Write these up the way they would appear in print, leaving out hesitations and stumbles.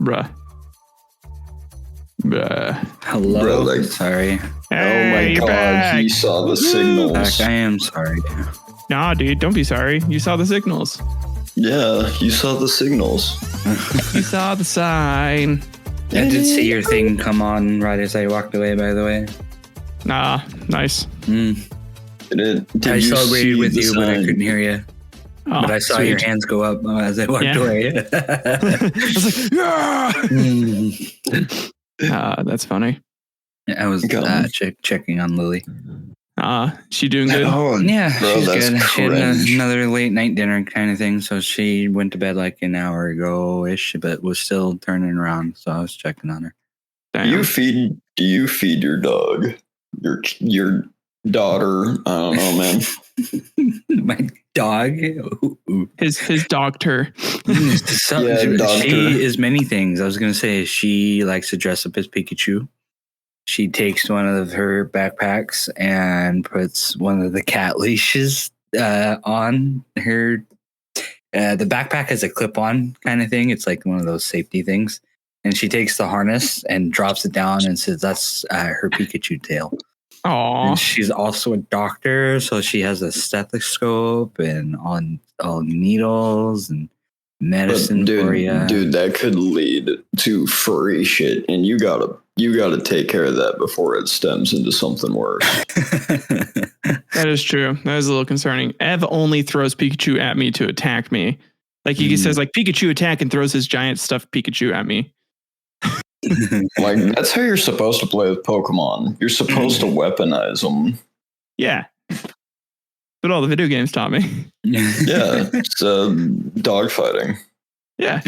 Bruh. Hello. Bro, like, sorry. Oh my god, back. he saw the signals. Back, I am sorry. Nah, dude, don't be sorry. You saw the signals. Yeah, you saw the signals. You saw the sign. I did see your thing come on right as I walked away, by the way. Nah, nice. Did I you celebrated see with the you, but I sign? couldn't hear you. Oh, But I saw sweet. your hands go up as I walked Yeah. away. I was like, yeah. That's funny. I was Go. checking on Lily. She doing good? Oh, Yeah, bro, she's that's good. She had cringe. another late night dinner kind of thing, so she went to bed like an hour ago-ish, but was still turning around, so I was checking on her. Damn. Do you feed your dog? Your daughter? I don't know, man. My dog? His doctor. Yeah, doctor. She is many things. I was going to say she likes to dress up as Pikachu. She takes one of her backpacks and puts one of the cat leashes on her. The backpack has a clip-on kind of thing. It's like one of those safety things. And she takes the harness and drops it down and says that's her Pikachu tail. Aw. And she's also a doctor, so she has a stethoscope and all needles and medicine for you. Dude, that could lead to furry shit, and you gotta take care of that before it stems into something worse. That is true. That is a little concerning. Ev only throws Pikachu at me to attack me. Like he says, like Pikachu attack and throws his giant stuffed Pikachu at me. Like that's how you're supposed to play with Pokemon. You're supposed to weaponize them. Yeah. That's what all the video games taught me. Yeah, it's dog fighting. Yeah.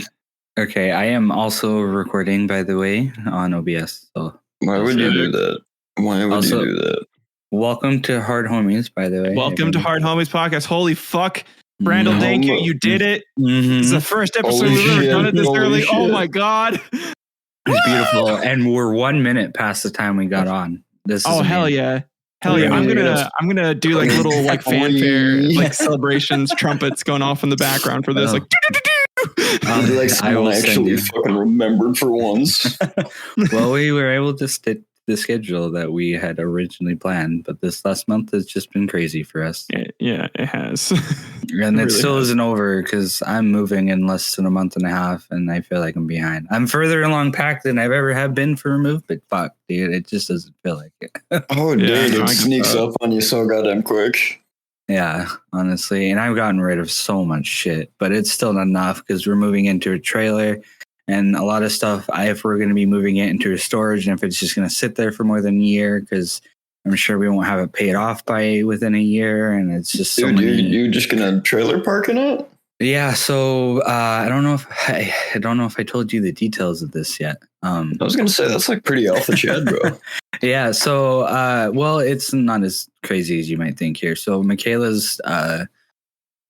Okay, I am also recording, by the way, on OBS. So Why would you do that? Why would Also- you do that? welcome to Hard Homies, by the way. Welcome to Hard Homies Podcast. Holy fuck. Brandle, No. thank you. You did it. Mhm. This is the first episode Holy we've ever shit. done it this Holy early. Oh shit. my God. It's beautiful, and we're 1 minute past the time we got on. This is Oh, hell amazing. yeah. Hell yeah. I'm gonna do like little like fanfare, like celebrations, trumpets going off in the background for this. Oh. Like Like I someone will send actually you. fucking remembered for once. Well, we were able to stick the schedule that we had originally planned, but this last month has just been crazy for us. yeah, it has. And it really still has. isn't over because I'm moving in less than a month and a half, and I feel like I'm behind. I'm further along pack than I've ever have been for a move, but fuck, dude, it just doesn't feel like it. Oh, Yeah, dude, no, I it get sneaks that. up on you so goddamn quick. Yeah, honestly, and I've gotten rid of so much shit, but it's still not enough because we're moving into a trailer. And a lot of stuff, if we're going to be moving it into a storage, and if it's just going to sit there for more than a year, because I'm sure we won't have it paid off by within a year, and it's just so Dude, many. you're just gonna trailer park in it? Yeah, so I don't know if I told you the details of this yet. I was gonna say that's like pretty alpha Chad, bro. Yeah, so well, it's not as crazy as you might think here. So Michaela's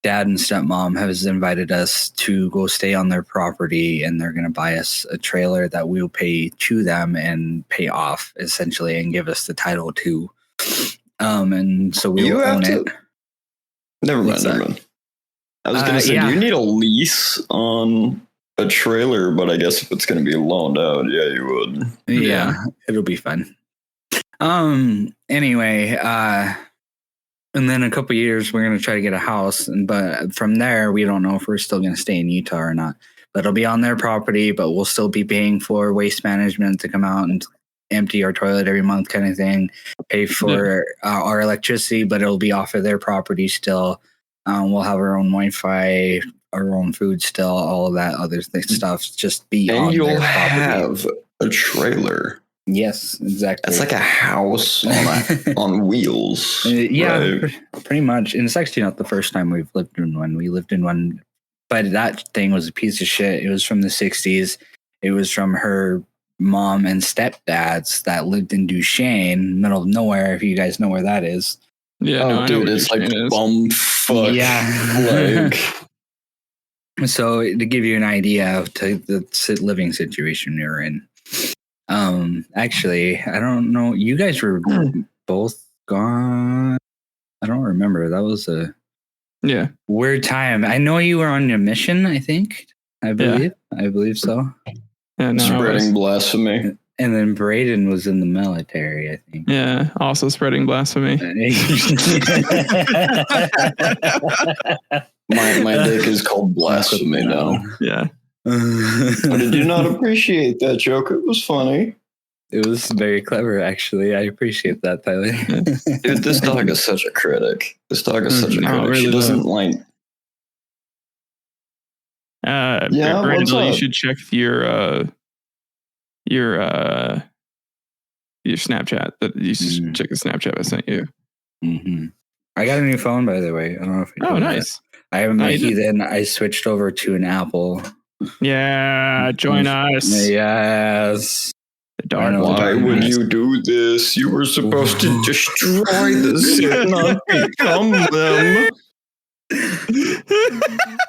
dad and stepmom has invited us to go stay on their property, and they're going to buy us a trailer that we'll pay to them and pay off essentially and give us the title to. And so we You will have own to- it. Never What's mind, that? never mind. I was gonna say, yeah. do you need a lease on a trailer? But I guess if it's gonna be loaned out, yeah, you would. Yeah, it'll be fun. Anyway, and then a couple of years we're going to try to get a house, but from there we don't know if we're still going to stay in Utah or not. But it'll be on their property, but we'll still be paying for waste management to come out and empty our toilet every month, kind of thing. Pay for our electricity, but it'll be off of their property still. We'll have our own Wi-Fi, our own food still, all of that other stuff. Just be And on you'll their property. have a trailer. Yes, exactly. That's like a house on wheels. Yeah, right? pretty much. And it's actually not the first time we've lived in one. We lived in one, but that thing was a piece of shit. It was from the 60s. It was from her mom and stepdads that lived in Duchesne, middle of nowhere, if you guys know where that is. Yeah, Oh, no, I know dude, what it's you're like saying is. bumfuck. Yeah. Like, So to give you an idea of the living situation we were in. Actually, I don't know. You guys were both gone. I don't remember. That was a weird time. I know you were on your mission, I think. I believe so. And spreading blasphemy. And then Brayden was in the military, I think. Yeah, also spreading blasphemy. My dick is called blasphemy now. Yeah. Did you not appreciate that joke? It was funny. It was very clever, actually. I appreciate that, Tyler. Dude, this dog is such a critic. This dog is such a critic. Really she doesn't like. Brandle, you should check your Snapchat. That you should check the Snapchat I sent you. Mm-hmm. I got a new phone, by the way. I don't know if you know nice. That. I am a heathen. I switched over to an Apple. Yeah, join us. Yes. Why would you do this? You were supposed to destroy the sin, not become them.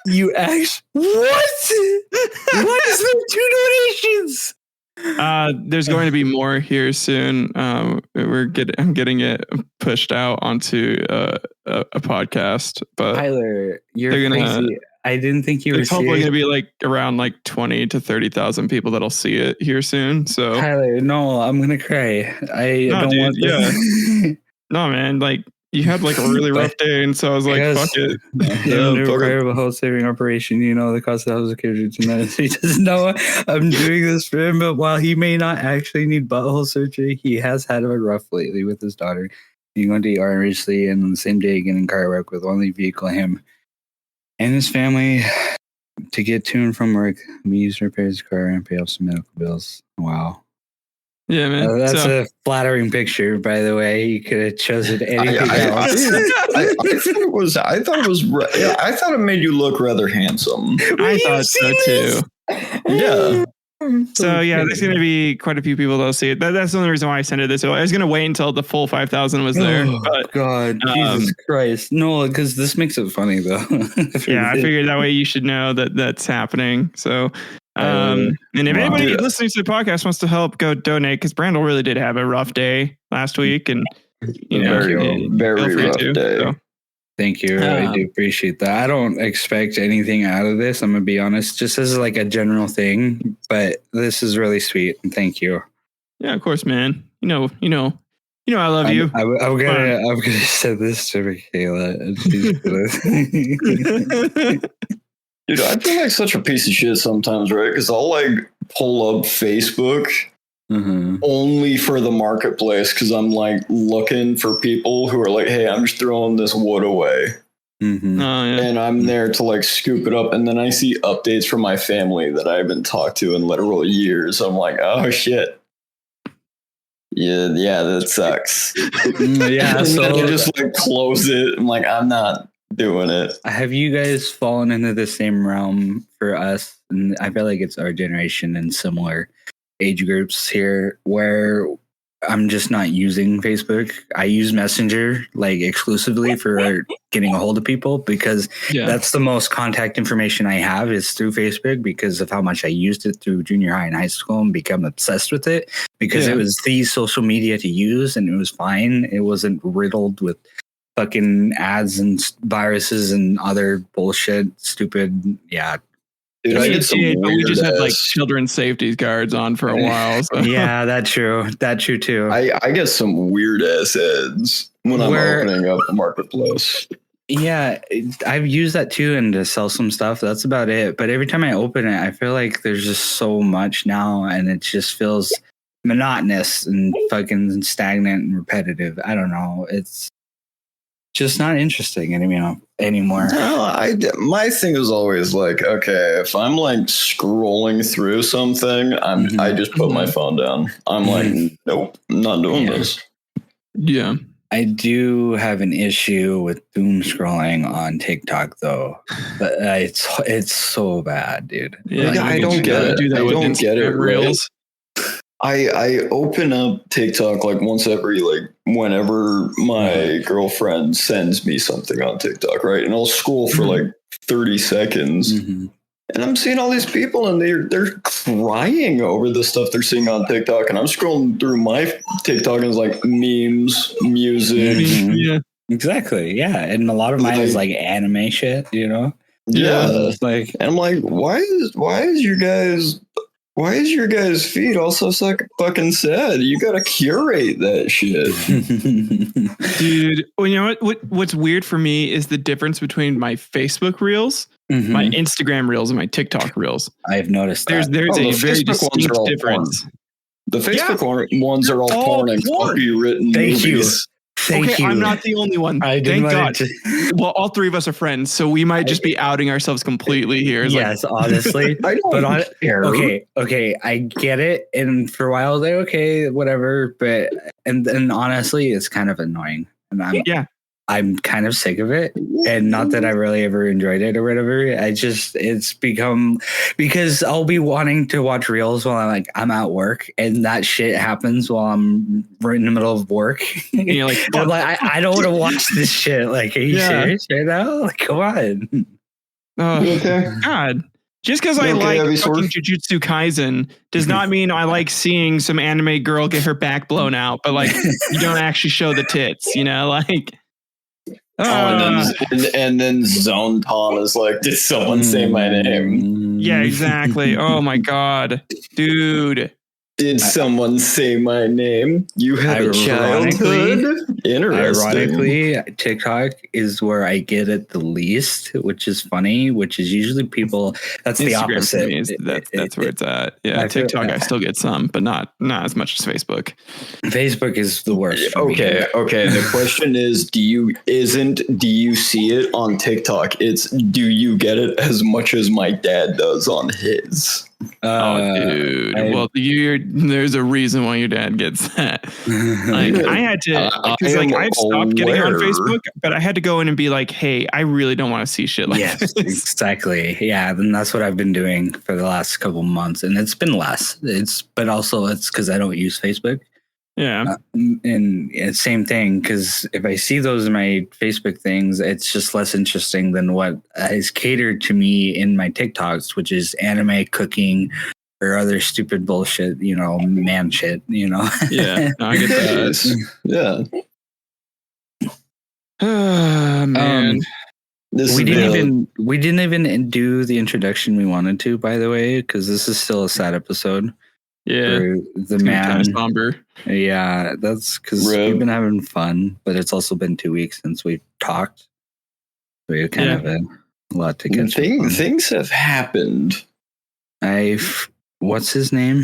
You actually what? What is there 2 donations? There's going to be more here soon. I'm getting it pushed out onto a podcast. But Tyler, you're crazy. I didn't think you were. It's hopefully going to be like around 20 to 30,000 people that'll see it here soon. So Tyler, no, I'm gonna cry. I don't want this. Yeah. No, man, you had a really rough day, and so I was like, fuck it. Incredible health saving operation. You know the cost of house surgery tonight. He doesn't know I'm doing this for him, but while he may not actually need butthole surgery, he has had a rough lately with his daughter. He went to ER recently, and on the same day getting in car wreck with only vehicle him and his family to get to and from work. We used to repair his car and pay off some medical bills. Wow. Yeah, man. That's a flattering picture, by the way. You could have chosen anything else. I thought it made you look rather handsome. I thought so too. Yeah. So yeah, there's going to be quite a few people that'll see it. That's the only reason why I sent it this way. I was going to wait until the full 5,000 was there. Oh, but, God, Jesus Christ. No, because this makes it funny, though. Yeah, I figured that way you should know that that's happening. So, and if anybody listening to the podcast wants to help, go donate, because Brandle really did have a rough day last week. And, very rough day. So. Thank you. I do appreciate that. I don't expect anything out of this. I'm going to be honest, just as a general thing, but this is really sweet. And thank you. Yeah, of course, man. You know, I love you. I'm gonna say this to Michaela. Dude, I feel like such a piece of shit sometimes, right? Because I'll pull up Facebook only for the marketplace because I'm looking for people who are hey, I'm just throwing this wood away. Mm-hmm. And I'm there to scoop it up, and then I see updates from my family that I haven't talked to in literal years. I'm like, oh shit. Yeah, that sucks. Yeah, and so then I just close it. I'm I'm not doing it. Have you guys fallen into the same realm for us? And I feel like it's our generation and similar age groups here where I'm just not using Facebook. I use Messenger exclusively for getting a hold of people because that's the most contact information I have is through Facebook because of how much I used it through junior high and high school and become obsessed with it because it was the social media to use and it was fine. It wasn't riddled with fucking ads and viruses and other bullshit, stupid. Yeah. Dude, I get some but we just had children's safety guards on for a while. So. Yeah, that's true. That true too. I get some weird ass ads when I'm opening up the marketplace. Yeah, I've used that too and to sell some stuff. That's about it. But every time I open it, I feel like there's just so much now and it just feels monotonous and fucking stagnant and repetitive. I don't know. It's just not interesting anymore. No, my thing is always okay, if I'm scrolling through something, I just put my phone down. I'm nope, I'm not doing this. Yeah. I do have an issue with doom scrolling on TikTok though, but it's so bad, dude. Yeah, I don't get it. I don't get it. Reels. I open up TikTok once every whenever my girlfriend sends me something on TikTok, right? And I'll scroll for 30 seconds. And I'm seeing all these people and they're crying over the stuff they're seeing on TikTok. And I'm scrolling through my TikTok and it's memes, music. Yeah. Exactly. Yeah. And a lot of mine is anime shit, Yeah. It's and I'm why is your guys Why is your guys' feed all so fucking sad? You gotta curate that shit. Dude, well, you know what's weird for me is the difference between my Facebook reels, my Instagram reels, and my TikTok reels. I've noticed that. There's a very distinct difference. Porn. The Facebook ones are all porn and copywritten movies. Thank you. I'm not the only one. Thank God. Well, all three of us are friends, so we might just be outing ourselves completely here. Yes, honestly. Okay, I get it. And for a while, I was like, okay, whatever. But and then honestly, it's kind of annoying. And I'm kind of sick of it. And not that I really ever enjoyed it or whatever. It's become because I'll be wanting to watch reels while I'm at work, and that shit happens while I'm right in the middle of work. And you're like, I don't want to watch this shit. Like, are you serious right now? Like, come on. Oh, okay. God. Just because I like fucking Jujutsu Kaisen does not mean I like seeing some anime girl get her back blown out, but like you don't actually show the tits, like. And then Zontan is like, did someone say my name? Yeah, exactly. Oh my God, dude. Did someone say my name? You had a childhood? Interesting. Ironically, TikTok is where I get it the least, which is funny, which is usually people. That's Instagram the opposite. That's where it's at. Yeah, TikTok, I still get some, but not as much as Facebook. Facebook is the worst. Okay. The question is, do you see it on TikTok? It's, do you get it as much as my dad does on his? Dude. There's a reason why your dad gets that. Like, I had to, because I've stopped getting on Facebook, but I had to go in and be like, hey, I really don't want to see shit like this. Exactly. Yeah, and that's what I've been doing for the last couple months, and it's been less. But also it's because I don't use Facebook. Yeah. And same thing, because if I see those in my Facebook things, it's just less interesting than what is catered to me in my TikToks, which is anime, cooking, or other stupid bullshit, man shit, Yeah, I get that. Yeah. Oh, man. We didn't even do the introduction we wanted to, by the way, because this is still a sad episode. Yeah, the man. Kind of somber. Yeah, that's because we've been having fun, but it's also been 2 weeks since we've talked. So we kind of a lot to catch up on. Things have happened. What's his name?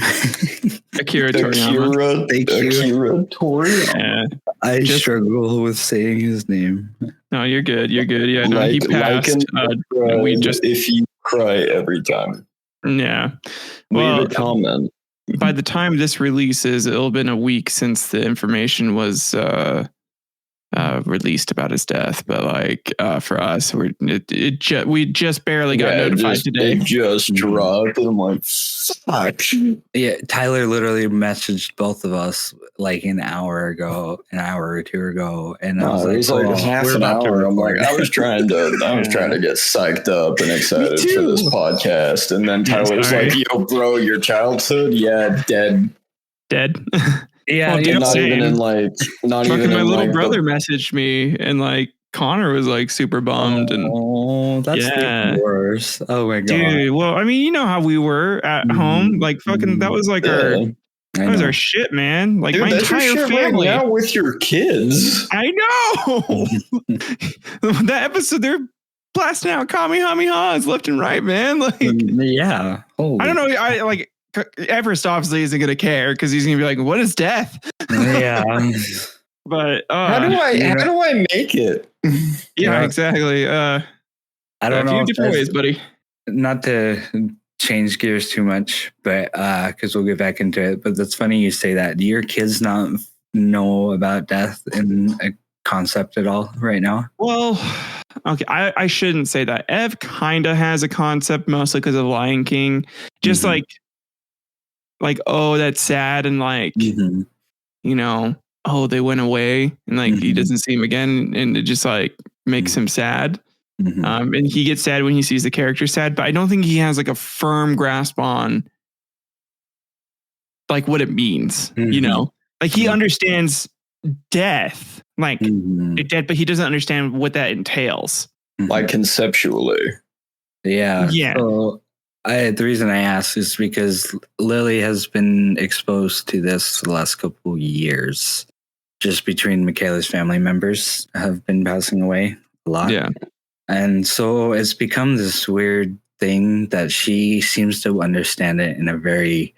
Akira Toriyama. Akira Toriyama. Yeah. I struggle with saying his name. No, you're good. Yeah, no, he passed. If you cry every time. Yeah. Leave a comment. By the time this releases, it'll have been a week since the information was released about his death. But for us, we just barely got notified today. It just dropped. I'm like, fuck. Yeah, Tyler literally messaged both of us like an hour or two ago, and I was like half an hour. I'm like, I was trying to get psyched up and excited for this podcast, and then Tyler's like, "Yo, bro, your childhood, dead." Yeah, well, not even in my little brother messaged me, and Connor was super bummed. That's the worst. Oh my God, dude. Well, I mean, you know how we were at home, fucking. That was our shit, man. Dude, my entire family right now with your kids. I know. That episode, they're blasting out Kamehamehas left and right, man. Yeah. Holy. I don't know. Everest obviously isn't going to care because he's going to be like, what is death? Yeah. But how do I make it? Yeah, exactly. I don't know. A few different ways, buddy. Not to change gears too much, but because we'll get back into it. But that's funny you say that. Do your kids not know about death in a concept at all right now? Well, okay, I shouldn't say that. Ev kind of has a concept, mostly because of Lion King. Just oh, that's sad, and oh, they went away, and he doesn't see him again, and it just makes him sad. And he gets sad when he sees the character sad, but I don't think he has a firm grasp on what it means. He understands death, dead, but he doesn't understand what that entails. Conceptually. Yeah. Yeah. So The reason I ask is because Lily has been exposed to this the last couple years. Just between Michaela's family members have been passing away a lot. Yeah. And so it's become this weird thing that she seems to understand it in a very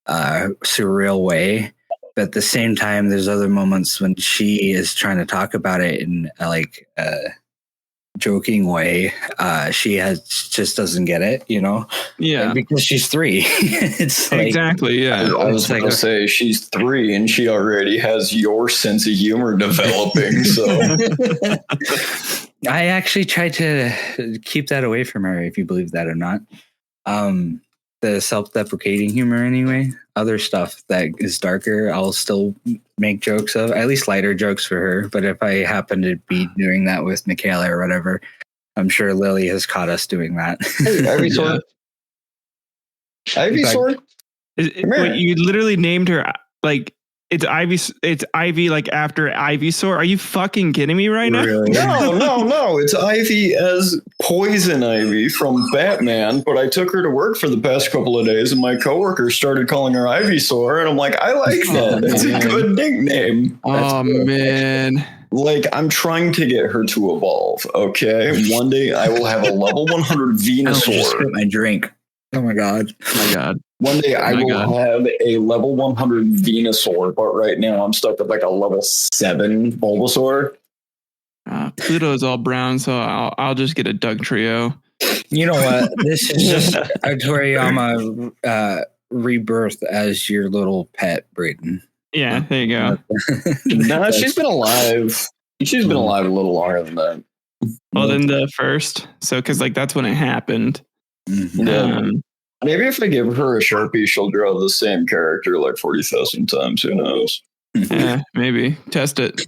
surreal way. But at the same time, there's other moments when she is trying to talk about it in a joking way. She just doesn't get it, Yeah, because she's 3. It's like, exactly. Yeah, I was going to say she's 3 and she already has your sense of humor developing. So I actually tried to keep that away from her, if you believe that or not. The self-deprecating humor, anyway. Other stuff that is darker, I'll still make jokes of, at least lighter jokes for her. But if I happen to be doing that with Michaela or whatever, I'm sure Lily has caught us doing that. Hey, Ivysaur. Ivysaur? Wait, you literally named her like it's Ivy like after Ivysaur. Are you fucking kidding me right now? Really? No. It's Ivy as Poison Ivy from Batman, but I took her to work for the past couple of days and my coworkers started calling her Ivysaur and I'm like, I like that. That's a good nickname. Man. Like, I'm trying to get her to evolve, okay? One day I will have a level 100 Venusaur. Spit my drink. Oh my god. One day I will have a level 100 Venusaur, but right now I'm stuck at like a level 7 Bulbasaur. Pluto's all brown, so I'll just get a Doug Trio. You know what? This is just a Toriyama rebirth as your little pet, Brayden. Yeah, there you go. No, she's been alive. She's been alive a little longer than that. Well, then the first. So, because like that's when it happened. Yeah. Maybe if I give her a Sharpie, she'll draw the same character like 40,000 times. Who knows? Yeah, maybe. Test it.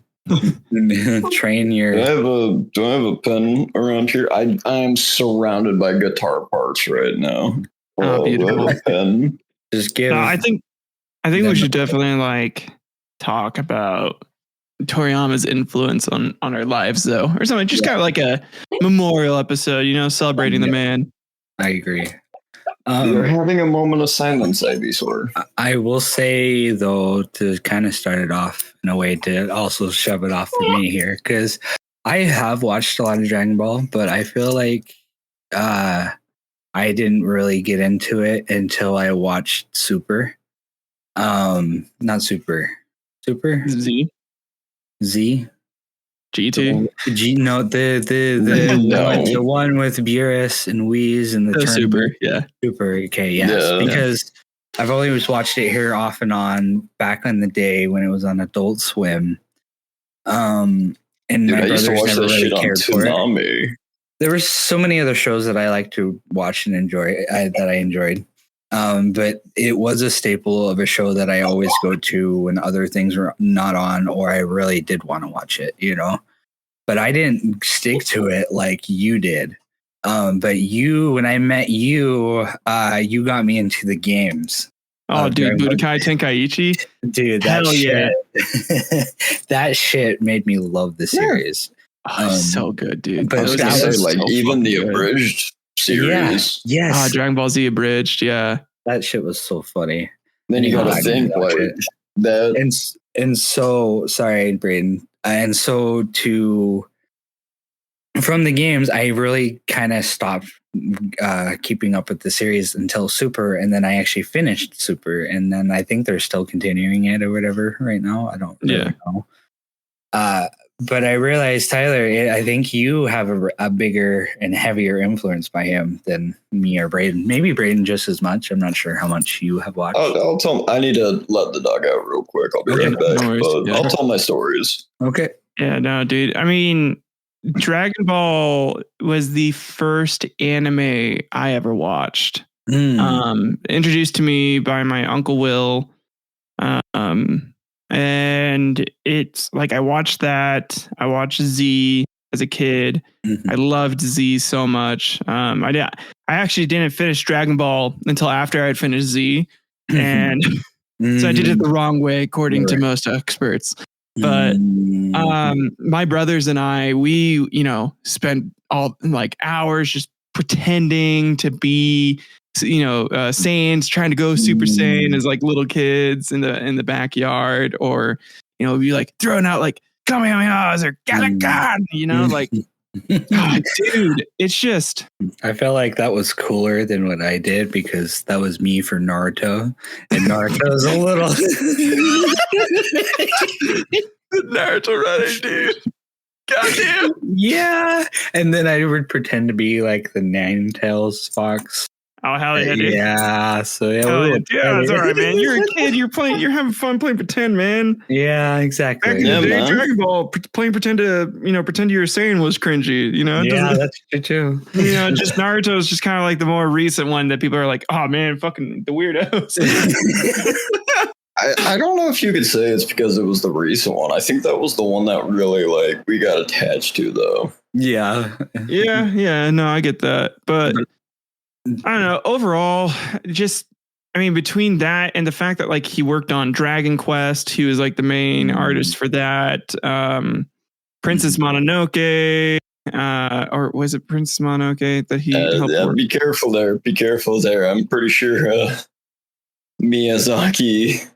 Train your. Do I have a pen around here? I am surrounded by guitar parts right now. Oh, beautiful. A pen. Just give. I think we should definitely like talk about Toriyama's influence on our lives, though, or something. Just kind of like a memorial episode, celebrating the man. I agree. You're having a moment of silence, Ivysaur. I will say, though, to kind of start it off in a way to also shove it off to me here, because I have watched a lot of Dragon Ball, but I feel like I didn't really get into it until I watched Super. Not Super. Z. GT. No, the one with Beerus and Whis and the Super. Yeah. Super. Okay. Yes. Yeah. Because I've always watched it here off and on back in the day when it was on Adult Swim. And my brothers never really cared for it. There were so many other shows that I like to watch and enjoy that I enjoyed. But it was a staple of a show that I always go to when other things were not on, or I really did want to watch it, but I didn't stick to it like you did. But when I met you, you got me into the games. Oh, dude, Budokai Tenkaichi. Dude, that shit made me love the series. Oh, so good, dude. But that was like even the abridged series. Yeah. Yes. Dragon Ball Z abridged. Yeah. That shit was so funny. Then you gotta think like that. And so sorry, Brayden. And so from the games, I really kind of stopped keeping up with the series until Super, and then I actually finished Super, and then I think they're still continuing it or whatever right now. I don't really know. But I realized, Tyler, I think you have a bigger and heavier influence by him than me or Brayden. Maybe Brayden just as much. I'm not sure how much you have watched. I'll tell. I need to let the dog out real quick. I'll be right back. But I'll tell my stories. Okay. Yeah, no, dude. I mean, Dragon Ball was the first anime I ever watched. Introduced to me by my Uncle Will. And it's like I watched that. I watched Z as a kid. I loved Z so much. I actually didn't finish Dragon Ball until after I had finished Z, and so I did it the wrong way according to most experts. But my brothers and I, we spent all like hours just pretending to be Saiyans trying to go Super Saiyan as like little kids in the backyard, or be like throwing out like Kamehamehas or Galagan, like. God, dude, it's just. I felt like that was cooler than what I did because that was me for Naruto, and Naruto's a little. Naruto running, dude. Goddamn. Yeah, and then I would pretend to be like the Ninetales fox. Oh hell yeah, dude. Yeah, so that's all right, man. You're a kid. You're having fun playing pretend, man. Yeah, exactly. Back in the day, Dragon Ball playing pretend to you're Saiyan was cringy. Yeah, that's true too. Just Naruto is just kind of like the more recent one that people are like, oh man, fucking the weirdos. I don't know if you could say it's because it was the recent one. I think that was the one that really like we got attached to, though. Yeah. No, I get that, but. I don't know. Overall, between that and the fact that like he worked on Dragon Quest, he was like the main artist for that. Princess Mononoke, or was it Princess Mononoke that he helped work? Be careful there. Be careful there. I'm pretty sure Miyazaki.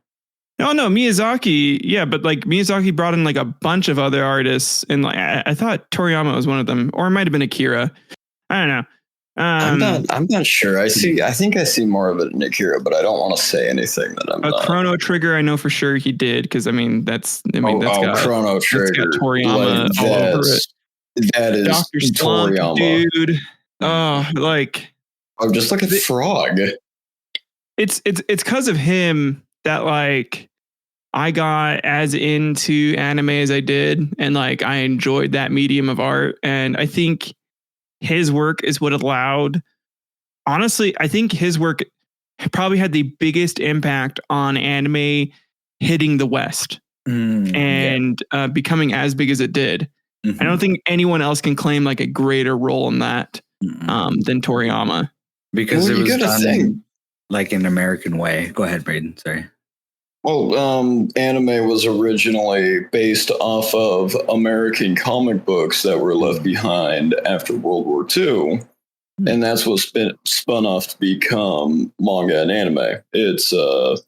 No, Miyazaki. Yeah, but like Miyazaki brought in like a bunch of other artists, and like I thought Toriyama was one of them, or it might have been Akira. I don't know. I'm not sure. I think I see more of it in Akira, but I don't want to say anything that I'm not. Chrono Trigger, I know for sure he did, because that's got Chrono Trigger. That's got Toriyama all over it. That is Dr. Slump, Toriyama, dude. Oh, like just like a frog. It's because of him that like I got as into anime as I did, and like I enjoyed that medium of art, and I think his work is what allowed. Honestly, I think his work probably had the biggest impact on anime hitting the West and becoming as big as it did. Mm-hmm. I don't think anyone else can claim like a greater role in that than Toriyama, because it was done like an American way. Go ahead, Brayden. Sorry. Well, anime was originally based off of American comic books that were left behind after World War II. And that's what spun off to become manga and anime. It's the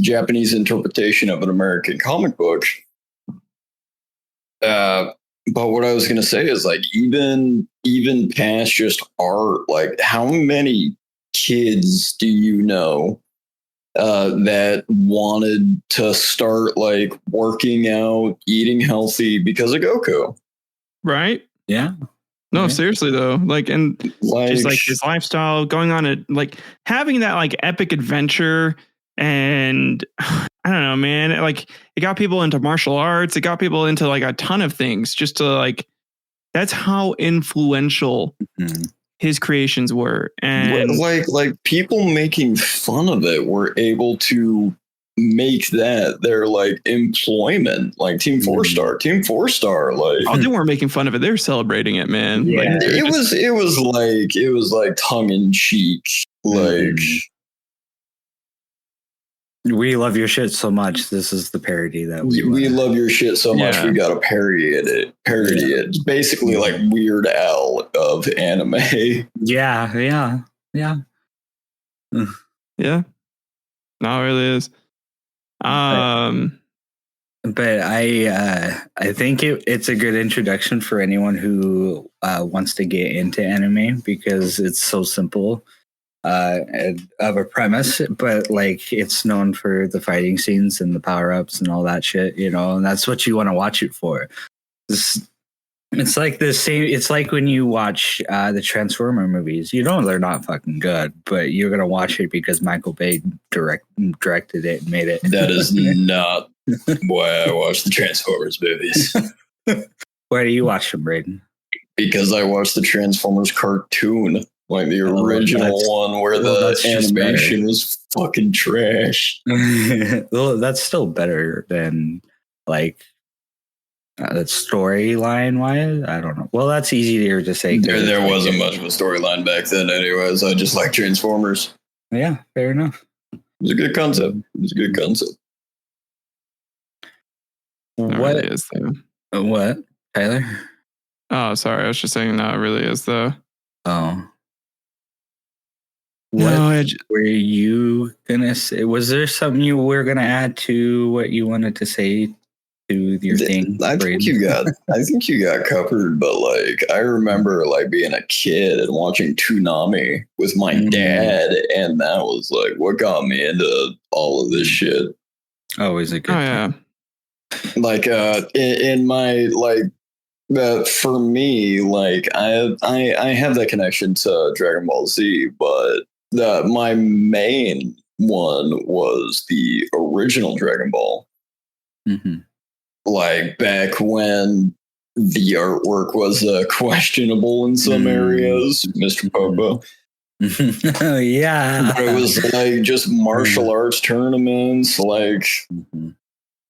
Japanese interpretation of an American comic book. But what I was going to say is like, even past just art, like how many kids do you know that wanted to start like working out, eating healthy because of Goku? Right? Yeah. No, seriously though, like, and just like his lifestyle, going on it, like having that like epic adventure, and I don't know, man, like it got people into martial arts, it got people into like a ton of things, just to like, that's how influential his creations were. And like people making fun of it were able to make that their like employment, like Team 4-Star, like they weren't making fun of it, they were celebrating it, man. Yeah. Like, it was like tongue in cheek, like we love your shit so much, this is the parody that we love your shit so much, we gotta parody it. It's basically like Weird Al of anime. Yeah, no, it really is. But I think it's a good introduction for anyone who wants to get into anime, because it's so simple of a premise, but like it's known for the fighting scenes and the power-ups and all that shit, and that's what you want to watch it for. It's like the same. It's like when you watch the Transformer movies. They're not fucking good, but you're gonna watch it because Michael Bay directed it and made it. That is not why I watch the Transformers movies. Why do you watch them, Brayden? Because I watched the Transformers cartoon, like the original one where the animation was fucking trash. Well, that's still better than like. That storyline wise, I don't know. Well, that's easier to say. There wasn't much of a storyline back then, anyways. I just like Transformers. Yeah, fair enough. It was a good concept. What is though? What, Tyler? Oh, sorry. I was just saying, no, it really is though. Oh, What were you gonna say? Was there something you were gonna add to what you wanted to say to your thing? I think you got covered, but like I remember like being a kid and watching Toonami with my dad, and that was like what got me into all of this shit. Always a good time. Yeah. Like in my like for me, like I have that connection to Dragon Ball Z, but my main one was the original Dragon Ball. Mm-hmm. Like back when the artwork was questionable in some areas, Mr. Popo. Oh, yeah. But it was like just martial arts tournaments, like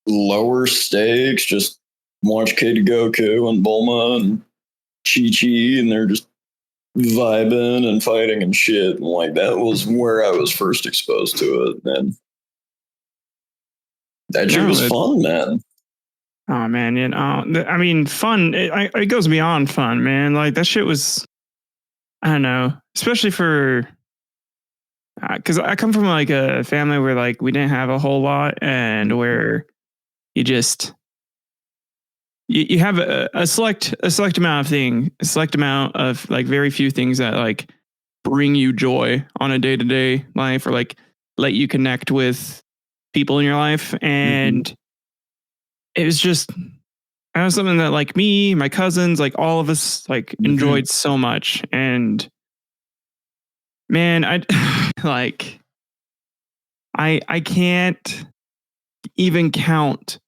lower stakes, just watch Kid Goku and Bulma and Chi-Chi, and they're just vibing and fighting and shit. And like that was where I was first exposed to it, man. That shit was fun, man. Oh man, you know, I mean, fun. It goes beyond fun, man. Like that shit was, I don't know, especially for, because I come from like a family where like we didn't have a whole lot, and where you just you have a select amount of like very few things that like bring you joy on a day-to-day life, or like let you connect with people in your life. And it was just, that was something that like me, my cousins, like all of us like enjoyed so much. And man, I like, I can't even count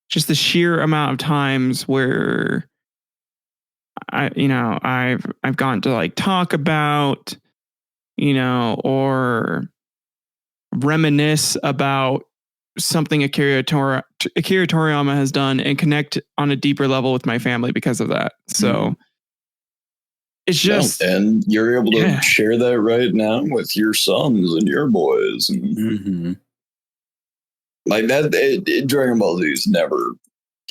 just the sheer amount of times where I've gotten to like talk about, or reminisce about something Akira Toriyama has done and connect on a deeper level with my family because of that. So it's just, and you're able to share that right now with your sons and your boys, and like that. Dragon Ball Z is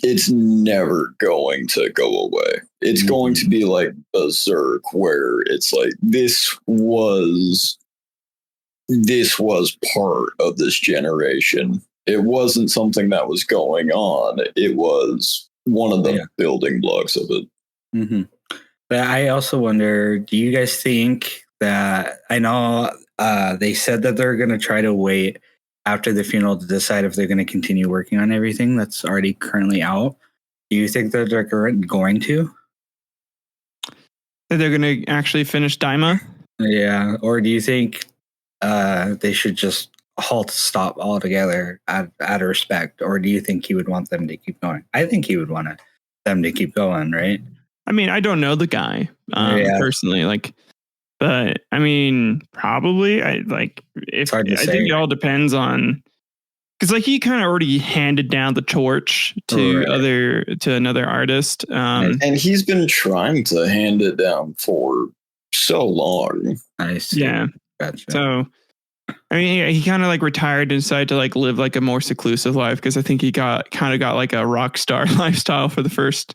it's never going to go away. It's going to be like Berserk, where it's like this was part of this generation. It wasn't something that was going on. It was one of the building blocks of it. But I also wonder, do you guys think that, I know they said that they're going to try to wait after the funeral to decide if they're going to continue working on everything that's already currently out. Do you think that they're going to? That they're going to actually finish Daima? Yeah. Or do you think they should just stop altogether out of respect? Or do you think he would want them to keep going? I think he would want them to keep going, right? I mean, I don't know the guy personally, like, but I mean, probably. I think it all depends on, because like he kind of already handed down the torch to another artist, and he's been trying to hand it down for so long. I see. Yeah. Gotcha. So, I mean, he kind of like retired and decided to like live like a more seclusive life, because I think he got like a rock star lifestyle for the first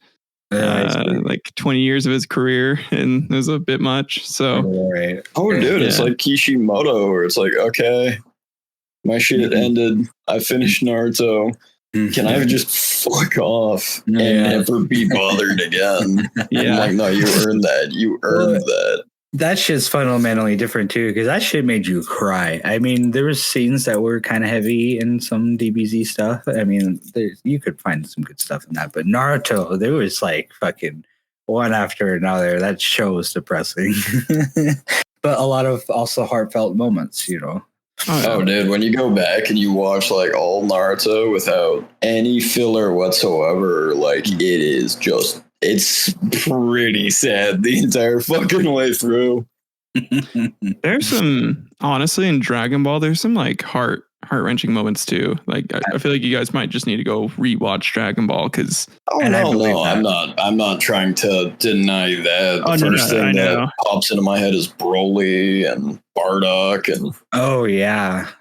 like 20 years of his career, and it was a bit much. So, dude, it's like Kishimoto, where it's like, okay, my shit ended. I finished Naruto. Can I just fuck off and never be bothered again? I'm like, no, you earned that. You earned that. That shit's fundamentally different too, because that shit made you cry. I mean, there was scenes that were kind of heavy in some DBZ stuff. I mean, you could find some good stuff in that, but Naruto, there was like fucking one after another. That show was depressing, but a lot of also heartfelt moments, Oh, dude, when you go back and you watch like all Naruto without any filler whatsoever, like it's pretty sad the entire fucking way through. There's some, honestly, in Dragon Ball, there's some like heart-wrenching moments too. Like I feel like you guys might just need to go rewatch Dragon Ball, because I'm not trying to deny that. The first thing that pops into my head is Broly and Bardock and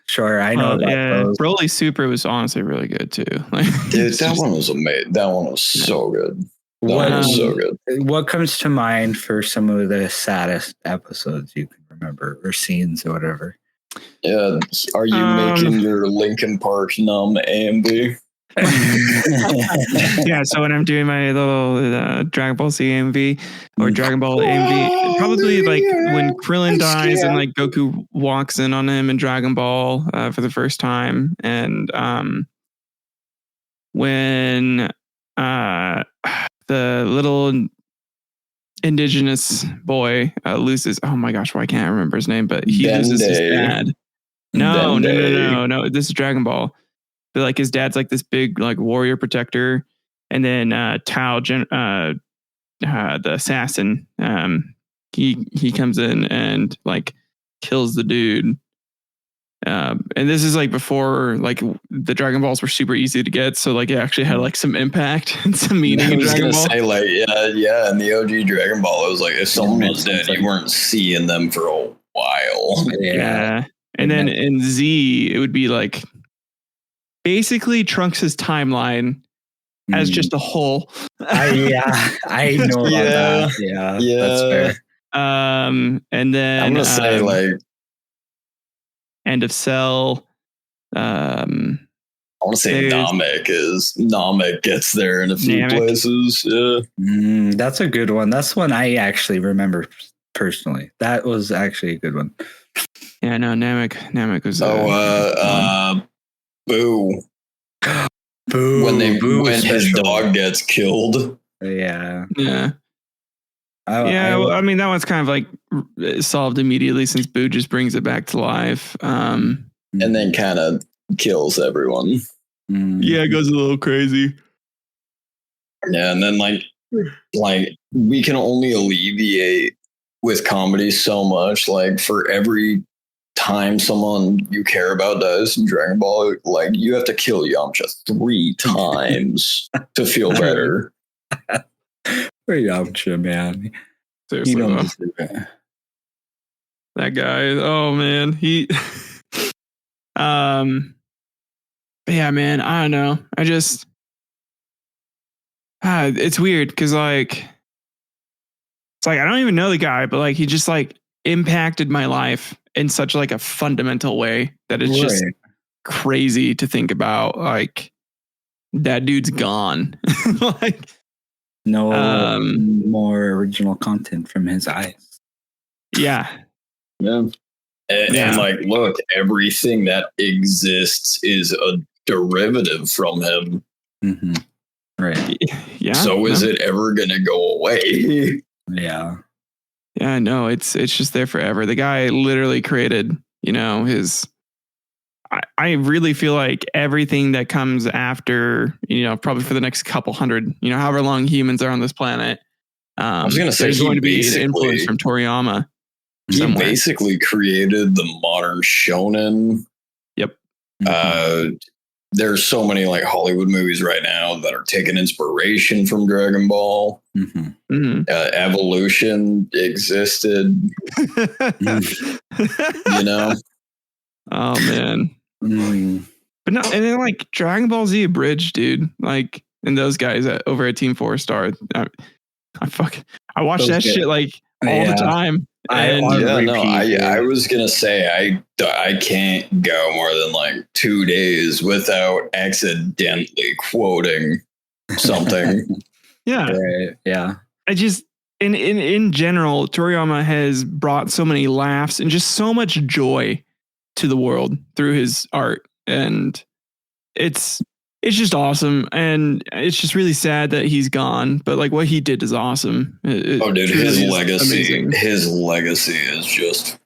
sure, I know about those. Broly Super was honestly really good too. Dude, that one was amazing. That one was so good. That one was so good. What comes to mind for some of the saddest episodes you can remember, or scenes or whatever. Yeah, are you making your Linkin Park numb AMV? Yeah, so when I'm doing my little Dragon Ball Z AMV or Dragon Ball AMV, probably like when Krillin dies and like Goku walks in on him in Dragon Ball for the first time, and when the little indigenous boy loses, oh my gosh, why can't I remember his name? But he loses his dad. No. This is Dragon Ball. But like his dad's like this big like warrior protector, and then Tao, the assassin, he comes in and like kills the dude. And this is like before like the Dragon Balls were super easy to get, so like it actually had like some impact and some meaning. I was gonna say like yeah, in the OG Dragon Ball, it was like if someone was dead, you weren't seeing them for a while. Yeah. And then in Z, it would be like basically Trunks' timeline as just a whole. I know about that. Yeah, that's fair. And then I'm gonna say like End of Cell. I want to say Namek gets there in a few places. Yeah, that's a good one. That's one I actually remember personally. That was actually a good one. Yeah, no, Namek was. Boo. Boo. When his dog gets killed. Yeah. Well, I mean, that one's kind of like solved immediately since Boo just brings it back to life. And then kind of kills everyone. Yeah, it goes a little crazy. Yeah, and then like we can only alleviate with comedy so much. Like for every time someone you care about dies in Dragon Ball, like you have to kill Yamcha 3 times to feel better. For Yamcha, man. Seriously, that guy. Oh man, he. Yeah, man. I don't know. I just. It's weird because like. It's like I don't even know the guy, but like he just like impacted my life in such like a fundamental way that it's just crazy to think about. Like that dude's gone. Like no more original content from his eyes. Yeah. And like, look, everything that exists is a derivative from him. Mm-hmm. Right. Yeah. So is it ever going to go away? Yeah. Yeah, no, it's just there forever. The guy literally created, his. I really feel like everything that comes after, probably for the next couple hundred, however long humans are on this planet. I was going to say there's going to be an influence from Toriyama. He basically created the modern shonen. Yep. There's so many like Hollywood movies right now that are taking inspiration from Dragon Ball. Evolution existed. Oh man. But no, and then like Dragon Ball Z Abridged, dude. Like, and those guys over at Team 4 Star. I watch that shit like all the time. I was gonna say I can't go more than like 2 days without accidentally quoting something. Yeah. Right. Yeah. I just in general, Toriyama has brought so many laughs and just so much joy to the world through his art, and it's just awesome. And it's just really sad that he's gone, but like what he did is awesome. His legacy is just.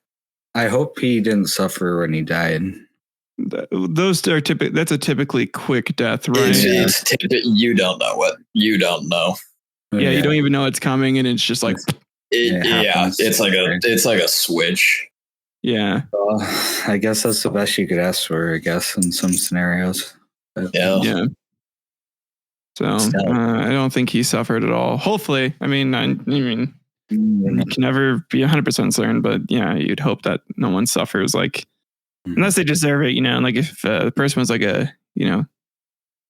I hope he didn't suffer when he died. Those are that's a typically quick death, right? You don't know what you don't know. Yeah, you don't even know it's coming, and it's just like it's like a switch. Yeah. I guess that's the best you could ask for, I guess, in some scenarios. But, yeah. So I don't think he suffered at all. Hopefully. I mean, you can never be 100% certain, but yeah, you'd hope that no one suffers, like, unless they deserve it, like if the person was like a,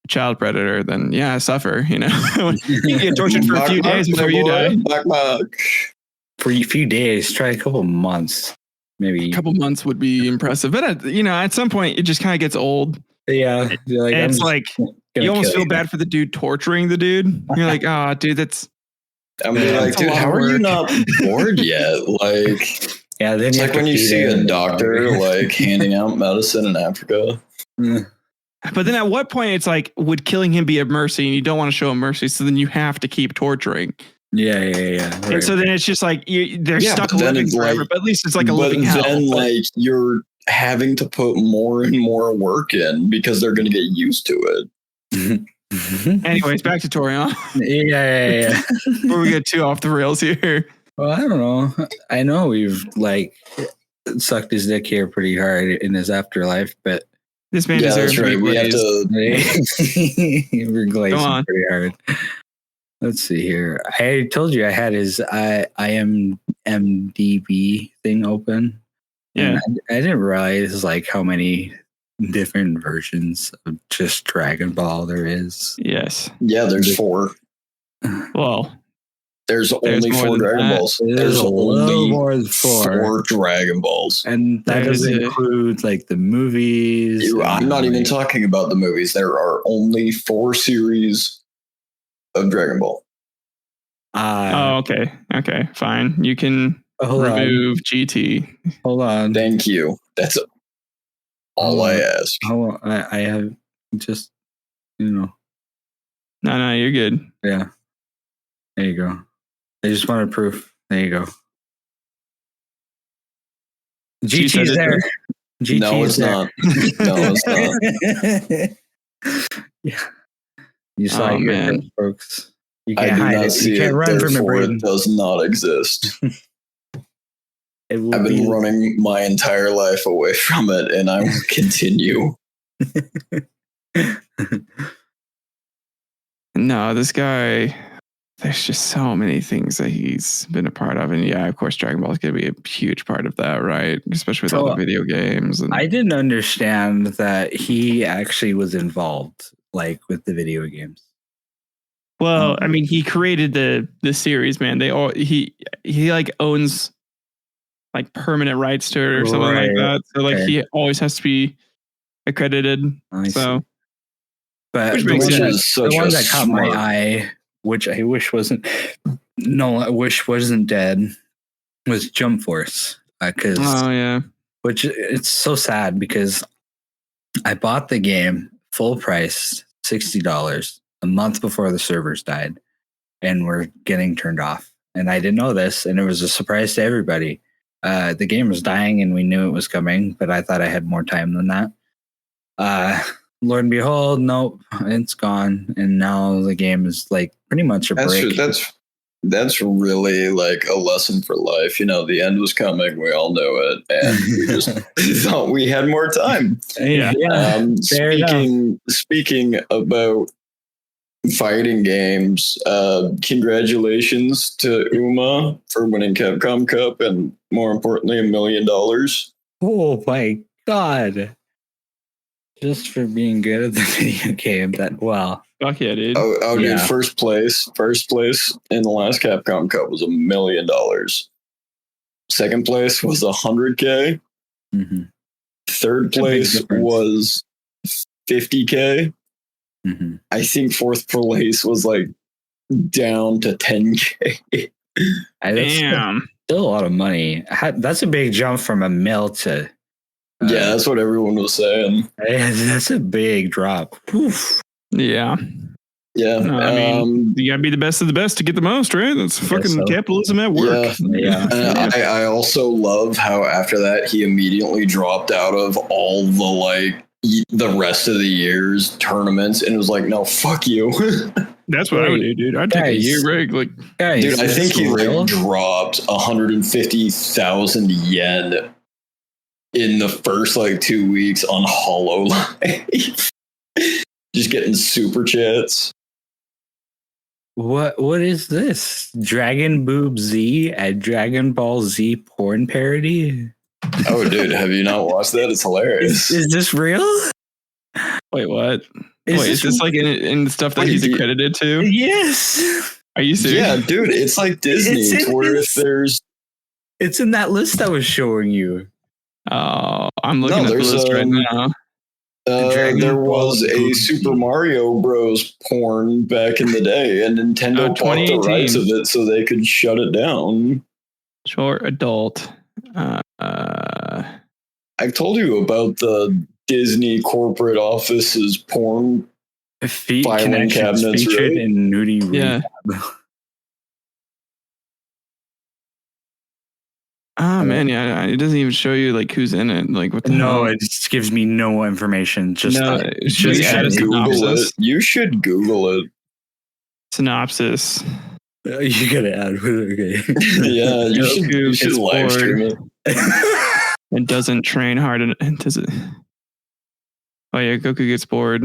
child predator, then yeah, suffer, you get tortured for a few days before you die. For a few days, try a couple months. maybe a couple months would be impressive. But at some point, it just kind of gets old. Yeah, like, it's like you almost feel bad for the dude torturing the dude. You're like, oh, dude, that's. I'm like, dude, how are you not bored yet? Like, yeah, then it's like when you see a doctor like handing out medicine in Africa. But then at what point it's like, would killing him be a mercy, and you don't want to show him mercy, so then you have to keep torturing. Yeah. Right. And so then it's just like they're stuck living forever, but at least it's like a living hell. Then like you're having to put more and more work in because they're going to get used to it. Anyways, back to Toriyama. Yeah. Before we get too off the rails here. Well, I don't know. I know we've like sucked his dick here pretty hard in his afterlife, but this man deserves to be We have to. We're glazing pretty hard. Let's see here. I told you I had his IMDb thing open. Yeah, I didn't realize like how many different versions of just Dragon Ball there is. Yes. Yeah, there's 4. Well, there's only 4 Dragon Balls. There's only more than 4 Dragon Balls, and that doesn't include like the movies. I'm not even talking about the movies. There are only 4 series of Dragon Ball. Okay, fine. You can remove GT. Hold on. Thank you. That's all I ask. I have just, No, you're good. Yeah. There you go. I just wanted proof. There you go. GT's there. No, it's not. No, it's not. Yeah. You saw it, man, folks. You can't hide not it. See you can't it, run from the Brayden. It does not exist. I've been running my entire life away from it, and I will continue. No, this guy, there's just so many things that he's been a part of. And yeah, of course, Dragon Ball is going to be a huge part of that, right? Especially with all the video games. And I didn't understand that he actually was involved, like, with the video games. Well, I mean, he created the series, man. He like owns like permanent rights to it or something like that. So like he always has to be accredited. So, but which makes sense. The one that caught my eye, which I wish wasn't dead, was Jump Force. Because which it's so sad because I bought the game full price, $60. A month before the servers died and were getting turned off. And I didn't know this, and it was a surprise to everybody. The game was dying and we knew it was coming, but I thought I had more time than that. Lord and behold, nope, it's gone. And now the game is like pretty much a break. That's really like a lesson for life. The end was coming. We all knew it. And we just thought we had more time. Yeah. Speaking about fighting games, congratulations to Uma for winning Capcom Cup and more importantly $1 million. Oh my god, just for being good at the video game. Fuck yeah, dude. Dude, first place in the last Capcom Cup was $1 million. Second place was $100K. Mm-hmm. Third place was $50K. Mm-hmm. I think fourth place was like down to $10K. Damn, still a lot of money. That's a big jump from $1 million to. Yeah, that's what everyone was saying. That's a big drop. Oof. Yeah. Yeah. No, I mean, you gotta be the best of the best to get the most, right? That's fucking capitalism at work. Yeah. I also love how after that he immediately dropped out of all the rest of the year's tournaments and was like, no, fuck you. That's what I would do, dude. I'd take a year break. Like, dude, I think he dropped 150,000 yen in the first 2 weeks on HoloLive. Just getting super chats. What is this? Dragon Boob Z at Dragon Ball Z porn parody? Oh, dude, have you not watched that? It's hilarious. Is this real? Wait, what? Is this like in the stuff that he's accredited to? Yes. Are you serious? Yeah, dude, it's like Disney, where if It's in that list I was showing you. Oh, I'm looking at the list right now. There was a Super Mario Bros. Porn back in the day, and Nintendo bought the rights of it so they could shut it down. Short adult. I've told you about the Disney corporate office's porn filing cabinets, featured in nudie rehab. Oh man, yeah, it doesn't even show you like who's in it. Like what the hell? It just gives me no information. Just you should Google it. You should Google it. Synopsis. You gotta add. Okay. Yeah, you should live stream it. And doesn't train hard and does it. Oh yeah, Goku gets bored,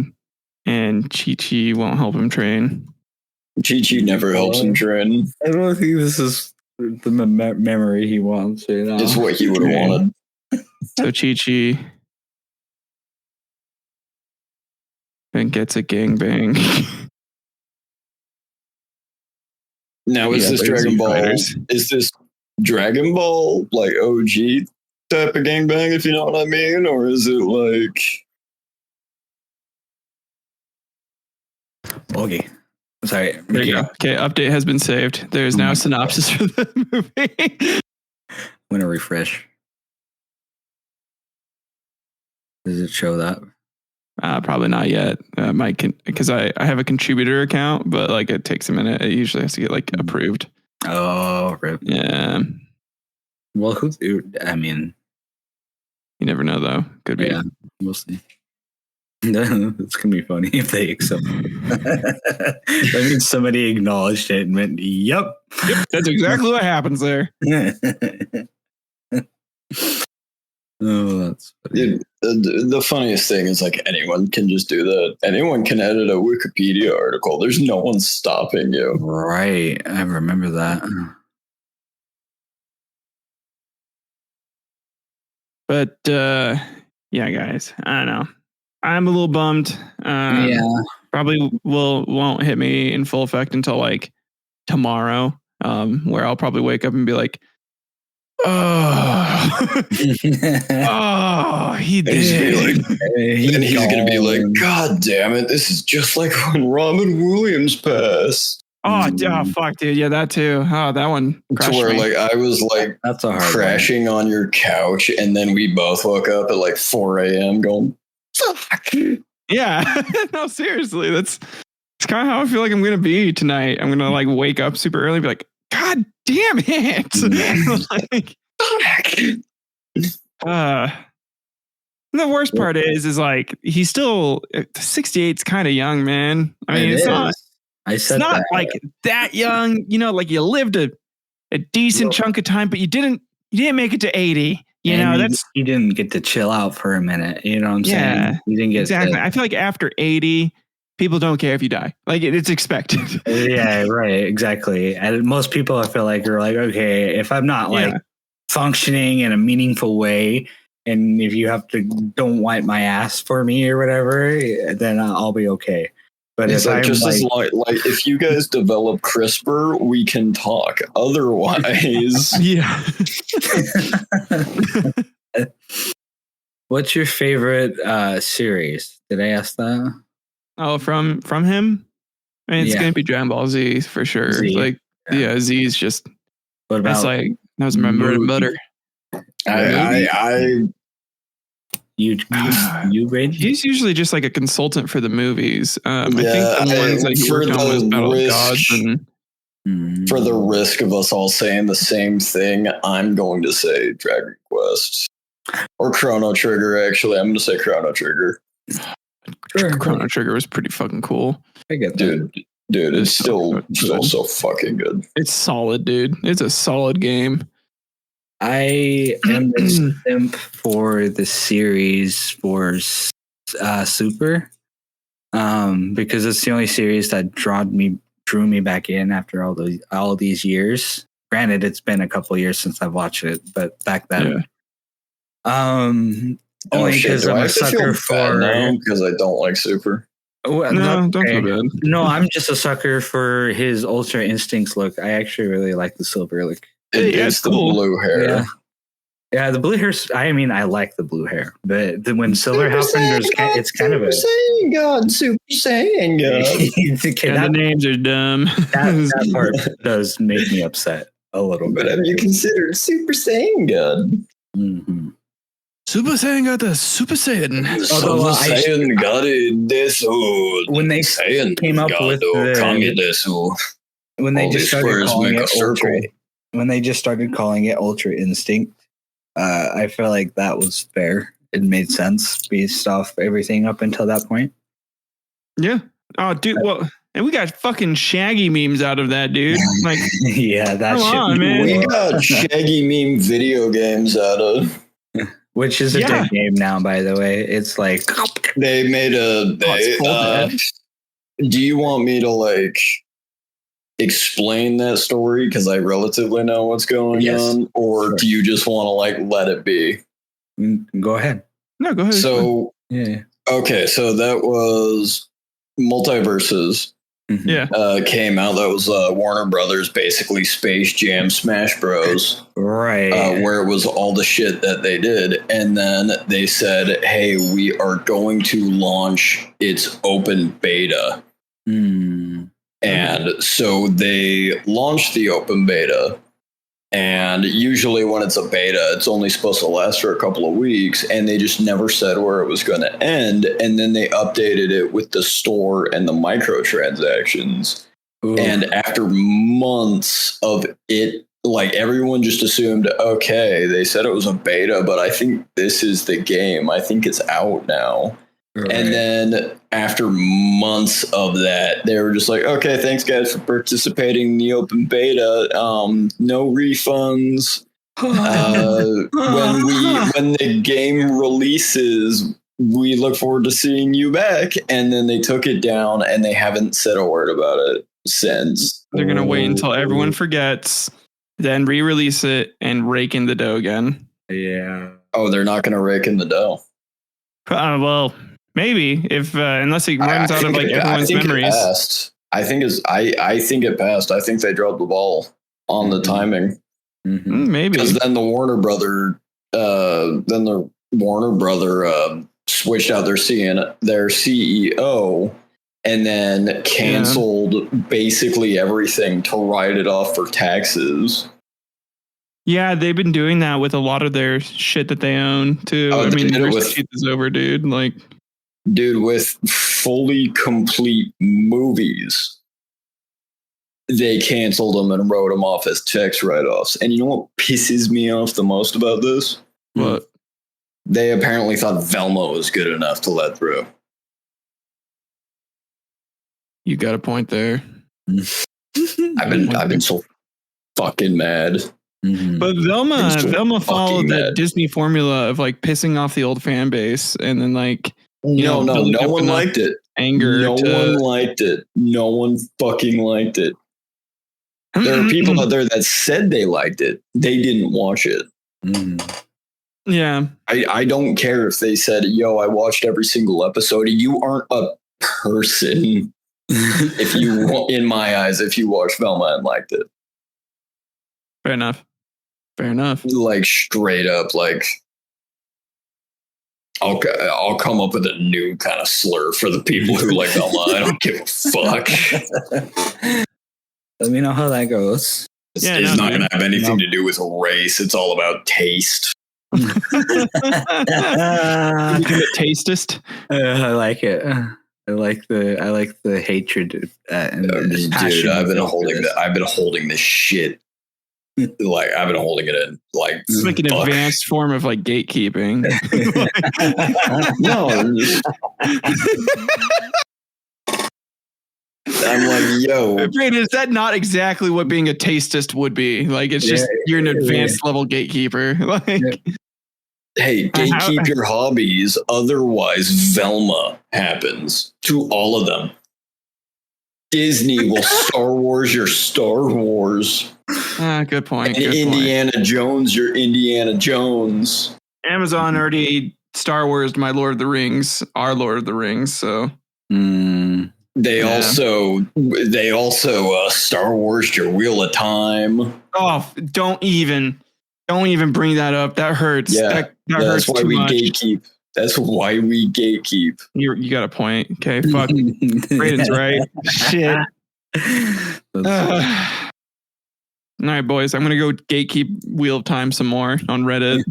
and Chi-Chi won't help him train. Chi-Chi never helps him train. I don't think this is the memory he wants. It's what he would have wanted. So Chi-Chi then gets a gangbang. Now is this Dragon Ball? Is this Dragon Ball like OG type of gangbang, if you know what I mean, or is it like? Okay. Sorry. There you go. Okay, update has been saved. There's now a synopsis for the movie. I'm gonna refresh. Does it show that? Probably not yet. Because I have a contributor account, but like it takes a minute. It usually has to get like approved. Oh, rip. Yeah. Well, I mean, you never know though. Could be. Yeah, we'll see. It's gonna be funny if they accept it. That means somebody acknowledged it and went, "Yep, that's exactly what happens there." Oh, that's funny. The funniest thing is like anyone can just do that. Anyone can edit a Wikipedia article. There's no one stopping you. Right. I remember that. But yeah, guys, I don't know. I'm a little bummed. Probably won't hit me in full effect until like tomorrow, where I'll probably wake up and be like, oh, he did. And he's going to be like, God damn it. This is just like when Robin Williams passed. Oh, fuck, dude. Yeah, that ttoo. Oh, that one. To where like I was like that's a hard crashing on your couch, and then we both woke up at like 4 a.m. going, fuck. Yeah. No, seriously. That's kind of how I feel like I'm going to be tonight. I'm going to like wake up super early and be like, God damn it. Like, the worst part is like he's still 68's kind of young, man. I mean, it's not like that young, you know, like you lived a decent chunk of time, but you didn't make it to 80. You know, you didn't get to chill out for a minute. You know what I'm saying? You didn't get exactly. I feel like after 80, people don't care if you die. Like it's expected. Yeah, right. Exactly. And most people, I feel like, are like, okay, if I'm not like functioning in a meaningful way, and if you have to don't wipe my ass for me or whatever, then I'll be okay. But it's like just as like if you guys develop CRISPR, we can talk. Otherwise, yeah. What's your favorite series? Did I ask that? Oh, from him? I mean, it's gonna be Dragon Ball Z for sure. Z. Like, Z is just. What about? That was my bread and butter. You Brayden? He's usually just like a consultant for the movies. I think the ones that he worked on was Battle of Gods and for the risk of us all saying the same thing, I'm going to say Dragon Quest or Chrono Trigger. Actually, I'm going to say Chrono Trigger. Chrono Trigger was pretty fucking cool. I get that. Dude, it's still so fucking good. It's solid, dude. It's a solid game. I am the simp for the series for Super, because it's the only series that drew me back in after all these years. Granted, it's been a couple of years since I've watched it, but back then, only because I'm a sucker for because I don't like Super. Well, no, don't feel bad. No, I'm just a sucker for his Ultra Instincts look. I actually really like the silver look. It's the blue hair. Yeah, the blue hair. I mean, I like the blue hair, but when silver happened, it's kind of a Super Saiyan God. The names are dumb. That part does make me upset a little bit. But have you considered Super Saiyan God? Mm-hmm. Super Saiyan got the Super Saiyan. Although Saiyan got it this when they came up with when they just started calling it Ultra, when they just started calling it Ultra Instinct, I feel like that was fair. It made sense based off everything up until that point. Yeah. Oh, dude. Well, and we got fucking Shaggy memes out of that, dude. Like, yeah, that shit. On, man. We got Shaggy meme video games out of. Which is a good game now, by the way. It's like they made do you want me to like explain that story because I relatively know what's going on, or do you just want to like let it be? Go ahead. No, go ahead. So okay, so that was Multiverses. Came out. That was Warner Brothers, basically Space Jam Smash Bros. Right. Where it was all the shit that they did. And then they said, hey, we are going to launch its open beta. And so they launched the open beta. And usually when it's a beta, it's only supposed to last for a couple of weeks. And they just never said where it was going to end. And then they updated it with the store and the microtransactions. Ooh. And after months of it, like everyone just assumed, okay, they said it was a beta, but I think this is the game. I think it's out now. Right. And then after months of that, they were just like, okay, thanks guys for participating in the open beta. No refunds. When the game releases, we look forward to seeing you back. And then they took it down and they haven't said a word about it since. They're going to wait until everyone forgets, then re-release it and rake in the dough again. Yeah. Oh, they're not going to rake in the dough. Well, maybe if unless it runs out of like everyone's memories. I think it passed. I think they dropped the ball on the timing. Maybe because then the Warner Brother switched out their CEO and then canceled basically everything to write it off for taxes. Yeah, they've been doing that with a lot of their shit that they own too. I mean, their shit is over, dude. Like, dude, with fully complete movies, they canceled them and wrote them off as tax write-offs. And you know what pisses me off the most about this? What? They apparently thought Velma was good enough to let through. You got a point there. I've been so fucking mad. But Velma followed that Disney formula of like pissing off the old fan base, and then like no one liked it. Anger. No one liked it. No one fucking liked it. There are people out there that said they liked it. They didn't watch it. Yeah. I don't care if they said, yo, I watched every single episode. You aren't a person if you, in my eyes, if you watched Velma and liked it. Fair enough. Like straight up, like I'll come up with a new kind of slur for the people who like Velma. I don't give a fuck. Let me know how that goes. It's not going to have anything to do with race. It's all about taste. You tastist. Uh-huh. I like it. I like the hatred. Dude, I've been holding this shit. Like I've been holding it in. Like it's like an advanced form of like gatekeeping. No, I'm like, yo, Brayden, is that not exactly what being a tastist would be? Like, it's just you're an advanced level gatekeeper. Like, hey, gatekeep your hobbies. Otherwise, Velma happens to all of them. Disney will Star Wars your Star Wars. Good point. And Indiana Jones, your Indiana Jones. Amazon already Star Wars, my Lord of the Rings, our Lord of the Rings. So They also Star Wars your Wheel of Time. Oh, don't even bring that up. That hurts. Yeah, that hurts why too we much. gatekeep. That's why we gatekeep. You got a point. Okay, fuck. Brayden's right. Shit. All right, boys. I'm gonna go gatekeep Wheel of Time some more on Reddit.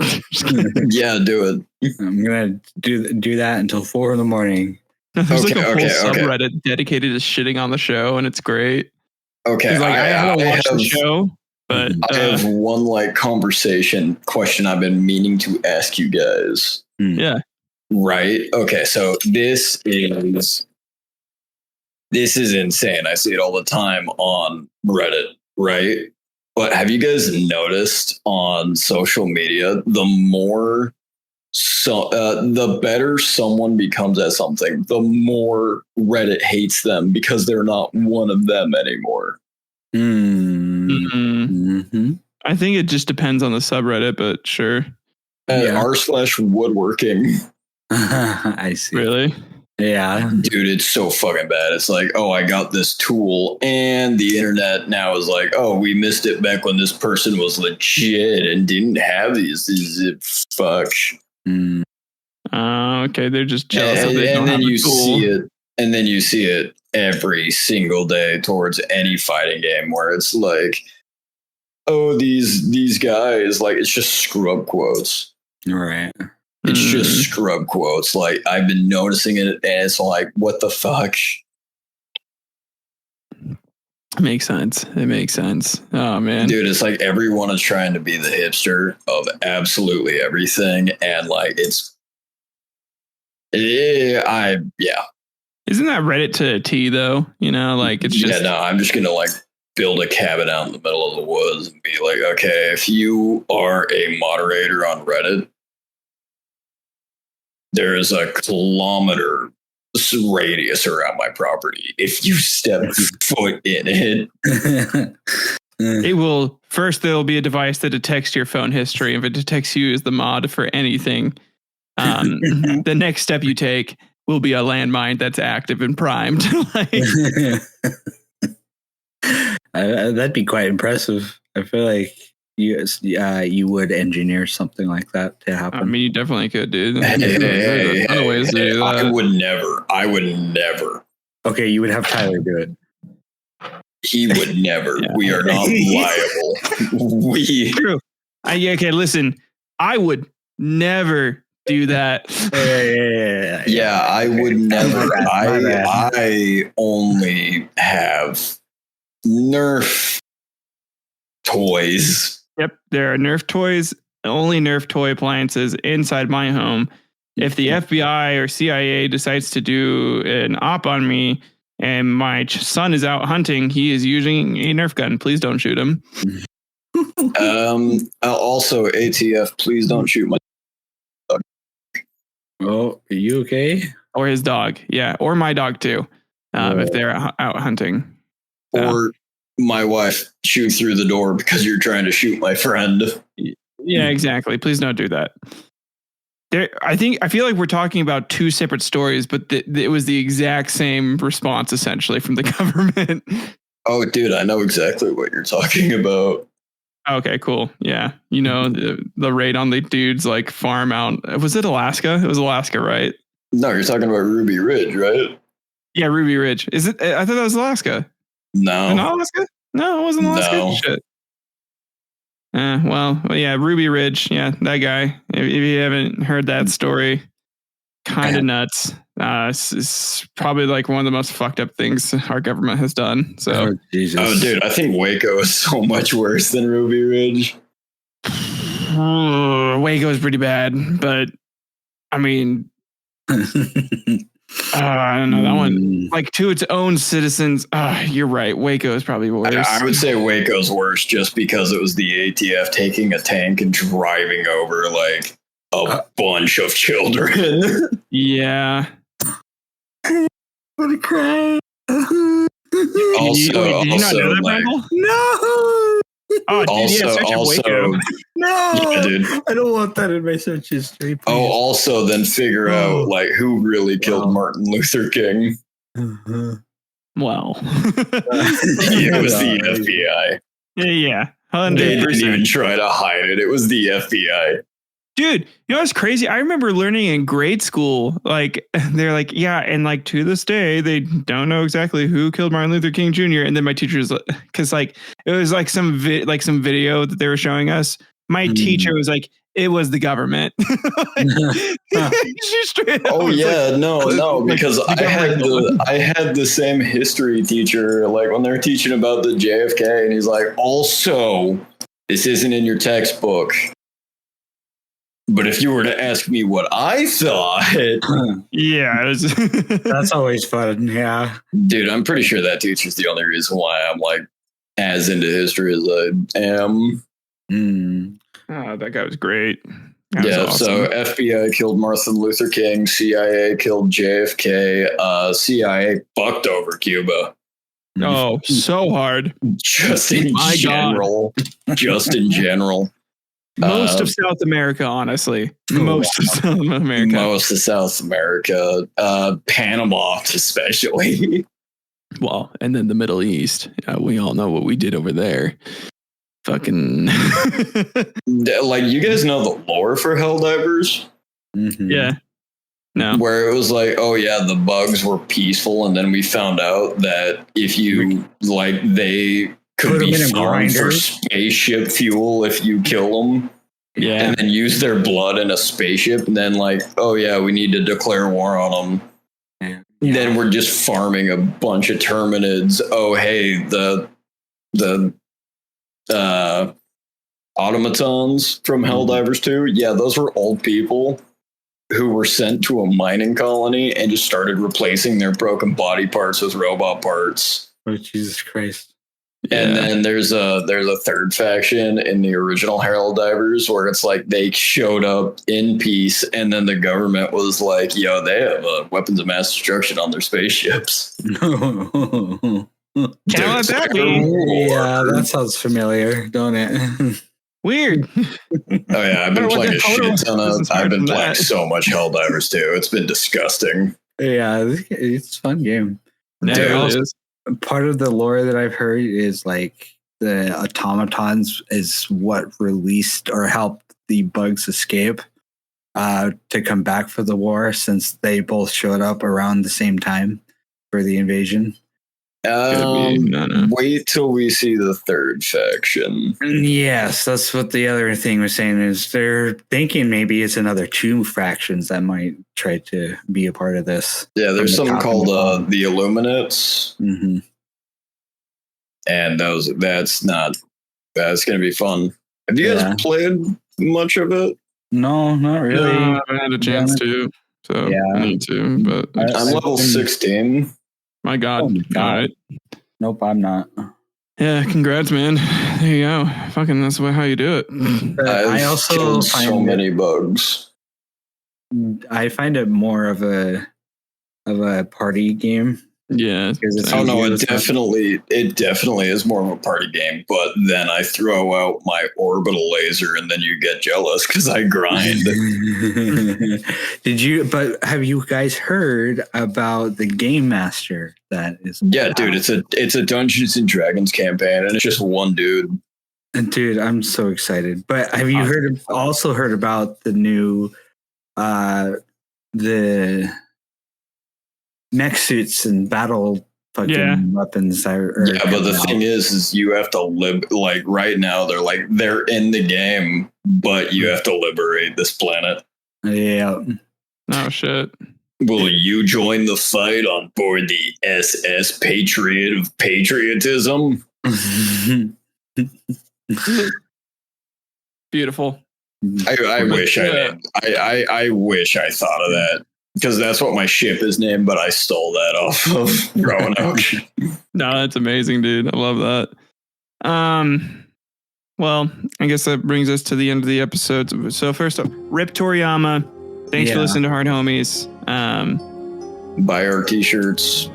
Yeah, do it. I'm gonna do that until 4 a.m. There's like a whole subreddit dedicated to shitting on the show, and it's great. Okay, like, I haven't watched the show, but I have one like conversation question I've been meaning to ask you guys. Yeah. Right. Okay. So this is insane. I see it all the time on Reddit. Right. But have you guys noticed on social media, the better someone becomes at something, the more Reddit hates them because they're not one of them anymore. Mm-hmm. I think it just depends on the subreddit, but sure. r/woodworking. I see. Really? Yeah. Dude, it's so fucking bad. It's like, oh, I got this tool, and the internet now is like, oh, we missed it back when this person was legit and didn't have these fuck. Okay, they're just jealous. And then you see it every single day towards any fighting game where it's like, oh, these guys, like, it's just scrub quotes. Right. It's just scrub quotes. Like, I've been noticing it, and it's like, what the fuck? It makes sense. Oh, man. Dude, it's like everyone is trying to be the hipster of absolutely everything. And, like, yeah. Isn't that Reddit to a T, though? You know, like, it's just... Yeah, no, I'm just going to, like, build a cabin out in the middle of the woods and be like, okay, if you are a moderator on Reddit, there is a kilometer radius around my property. If you step foot in it, it will. First, there will be a device that detects your phone history. If it detects you as the mod for anything, the next step you take will be a landmine that's active and primed. That'd be quite impressive. I feel like you would engineer something like that to happen. I mean, you definitely could, dude. I would never. Okay, you would have Tyler do it. He would never. Yeah. We are not liable. True. Okay, listen. I would never do that. Yeah, I would never. I only have Nerf toys. Yep, there are Nerf toys, only Nerf toy appliances inside my home. If the FBI or CIA decides to do an op on me and my son is out hunting, he is using a Nerf gun. Please don't shoot him. Also, ATF, please don't shoot my dog. Oh, are you okay? Or his dog. Yeah, or my dog too, if they're out hunting. Or my wife, shoot through the door because you're trying to shoot my friend. Yeah, exactly. Please don't do that. I feel like we're talking about two separate stories, but it was the exact same response essentially from the government. Oh, dude, I know exactly what you're talking about. Okay, cool. Yeah. You know, the raid on the dude's like farm out. Was it Alaska? It was Alaska, right? No, you're talking about Ruby Ridge, right? Yeah, Ruby Ridge. Is it? I thought that was Alaska. No. Not Alaska? No, it wasn't Alaska. No. Shit. Well, yeah, Ruby Ridge. Yeah, that guy. If you haven't heard that story, kind of nuts. It's probably like one of the most fucked up things our government has done. So, dude, I think Waco is so much worse than Ruby Ridge. Waco is pretty bad, but I mean, I don't know that one. Like to its own citizens. You're right. Waco is probably worse. I would say Waco's worse just because it was the ATF taking a tank and driving over like a bunch of children. Yeah. I'm gonna cry. Also, did you not know that, Brandle? No. Oh, dude, no, yeah, dude. I don't want that in my search history. Please. Oh, also then figure out like who really killed Martin Luther King. Well, it was the FBI. Yeah. 100%. They didn't even try to hide it. It was the FBI. Dude, you know what's crazy? I remember learning in grade school, like, they're like, yeah, and like to this day, they don't know exactly who killed Martin Luther King Jr. And then my teachers, because like it was like some video that they were showing us. My teacher was like, it was the government. Oh yeah, like, no, because I had the same history teacher, like when they're teaching about the JFK, and he's like, also, this isn't in your textbook. But if you were to ask me what I thought, yeah, that's always fun. Yeah, dude, I'm pretty sure that teacher's the only reason why I'm like as into history as I am. Oh, that guy was great. Yeah, awesome. So FBI killed Martin Luther King, CIA killed JFK, CIA fucked over Cuba. Oh, so hard. Just in general. Just in general. Most of South America, honestly. Most of South America. Most of South America. Panama, especially. Well, and then the Middle East. We all know what we did over there. Fucking. Like, you guys know the lore for Helldivers? Mm-hmm. Yeah. No. Where it was like, oh yeah, the bugs were peaceful, and then we found out that if you, like, they could be farmed for spaceship fuel if you kill them. Yeah. And then use their blood in a spaceship, and then like, oh yeah, we need to declare war on them. Yeah. Then we're just farming a bunch of Terminids. Oh hey, the automatons from Helldivers 2. Yeah, those were old people who were sent to a mining colony and just started replacing their broken body parts with robot parts. Oh Jesus Christ. And then there's a third faction in the original Helldivers where it's like they showed up in peace, and then the government was like, yo, they have weapons of mass destruction on their spaceships. Can't let that be. Yeah, that sounds familiar, don't it? Weird. Oh yeah, I've been playing a shit ton of. I've been playing so much Helldivers too. It's been disgusting. Yeah, it's a fun game. Yeah, it is. Part of the lore that I've heard is like the automatons is what released or helped the bugs escape to come back for the war, since they both showed up around the same time for the invasion. Wait till we see the third faction. Yes, that's what the other thing was saying, is they're thinking maybe it's another 2 factions that might try to be a part of this. Yeah, there's something called the Illuminates. Mm-hmm. And that's going to be fun. Have you guys played much of it? No, not really. No, I haven't had a chance to. So I need to, but I'm level 16. My God. Oh my God. All right. Nope, I'm not. Yeah, congrats, man. There you go. Fucking that's how you do it. I also killed so many bugs. I find it more of a party game. Yeah. Oh no, it definitely is more of a party game, but then I throw out my orbital laser and then you get jealous because I grind. But have you guys heard about the Game Master that is? Yeah, dude, it's a Dungeons and Dragons campaign and it's just one dude. Dude, I'm so excited. But have you also heard about the new the mech suits and battle fucking weapons? But the thing is you have to live, like right now they're in the game, but you have to liberate this planet. Yeah. Oh shit. Will you join the fight on board the SS Patriot of Patriotism? Beautiful. I wish I did. I wish I thought of that. Because that's what my ship is named, but I stole that off of Roanoke. No, that's amazing, dude. I love that. Well, I guess that brings us to the end of the episode. So first up, Rip Toriyama. Thanks for listening to Hard Homies. Buy our t-shirts.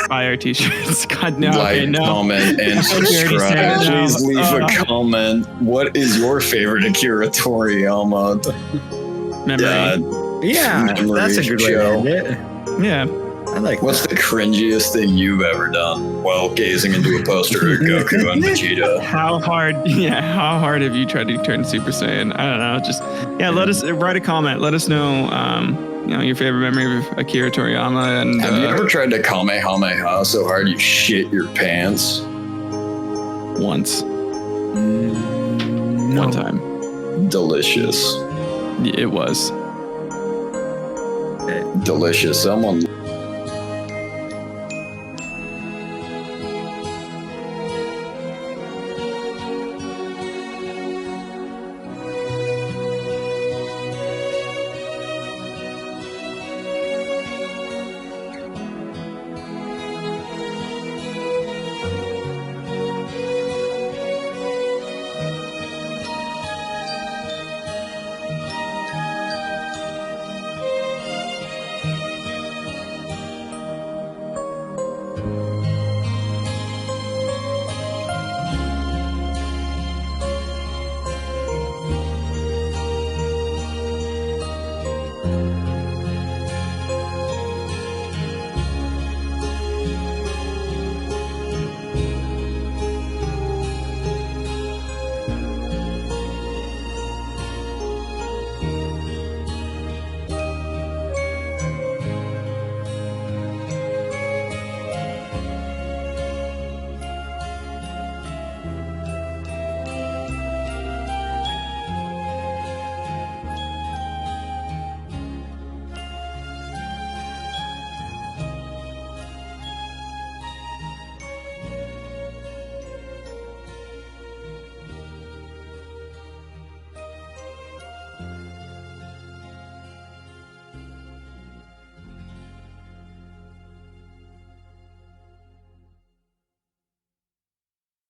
Buy our t-shirts. God, no. Comment, and subscribe. Please leave a comment. What is your favorite Akira Toriyama? Memory. Yeah, that's a good way to end it. Yeah. What's the cringiest thing you've ever done while gazing into a poster of Goku and Vegeta? How hard have you tried to turn Super Saiyan? I don't know. Just let us write a comment. Let us know your favorite memory of Akira Toriyama. And have you ever tried to Kamehameha so hard you shit your pants? Once. One time. Delicious. It was. Delicious. Someone